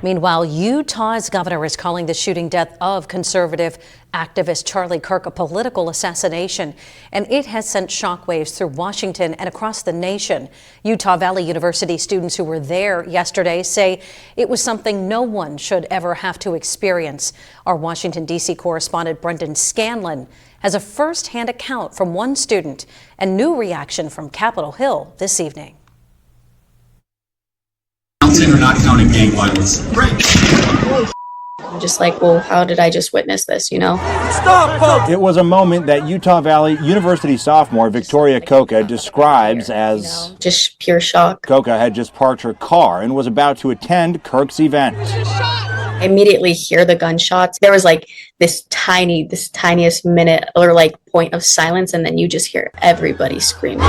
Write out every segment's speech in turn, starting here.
Meanwhile, Utah's governor is calling the shooting death of conservative activist Charlie Kirk a political assassination, and it has sent shockwaves through Washington and across the nation. Utah Valley University students who were there yesterday say it was something no one should ever have to experience. Our Washington, D.C. correspondent Brendan Scanlon has a first-hand account from one student and new reaction from Capitol Hill this evening. Counting or not counting gang violence? I'm just like, well, how did I just witness this, you know? Stop, folks! It was a moment that Utah Valley University sophomore Victoria Coca describes as, just pure shock. Coca had just parked her car and was about to attend Kirk's event. I immediately hear the gunshots. There was like this tiniest minute or like point of silence, and then you just hear everybody screaming.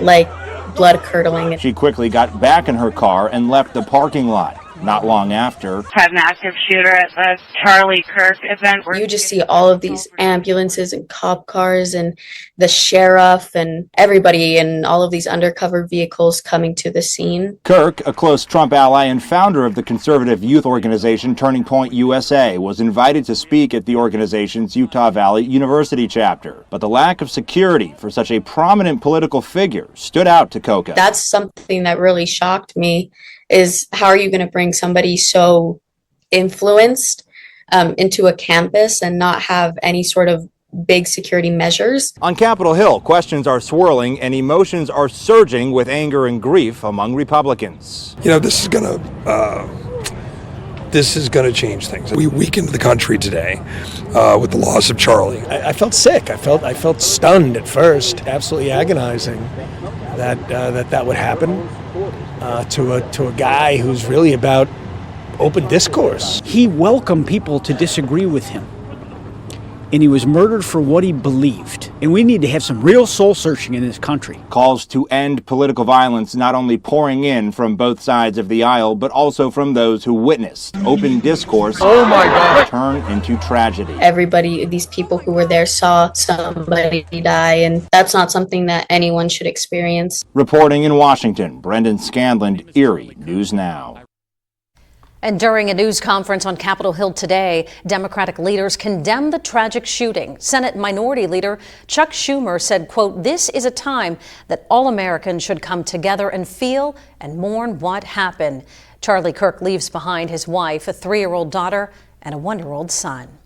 Like blood curdling. She quickly got back in her car and left the parking lot. Not long after, had an active shooter at the Charlie Kirk event. You just see all of these ambulances and cop cars and the sheriff and everybody in all of these undercover vehicles coming to the scene. Kirk, a close Trump ally and founder of the conservative youth organization Turning Point USA, was invited to speak at the organization's Utah Valley University chapter. But the lack of security for such a prominent political figure stood out to Coca. That's something that really shocked me. Is how are you going to bring somebody so influenced into a campus and not have any sort of big security measures? On Capitol Hill, questions are swirling and emotions are surging with anger and grief among Republicans. You know, this is going to change things. We weakened the country today with the loss of Charlie. I felt sick. I felt stunned at first, absolutely agonizing that would happen. To a guy who's really about open discourse. He welcomed people to disagree with him, and he was murdered for what he believed. And we need to have some real soul searching in this country. Calls to end political violence not only pouring in from both sides of the aisle, but also from those who witnessed open discourse turn into tragedy. Everybody, these people who were there saw somebody die, and that's not something that anyone should experience. Reporting in Washington, Brendan Scanlon, Erie News Now. And during a news conference on Capitol Hill today, Democratic leaders condemned the tragic shooting. Senate Minority Leader Chuck Schumer said, quote, "This is a time that all Americans should come together and feel and mourn what happened." Charlie Kirk leaves behind his wife, a 3-year-old daughter, and a 1-year-old son.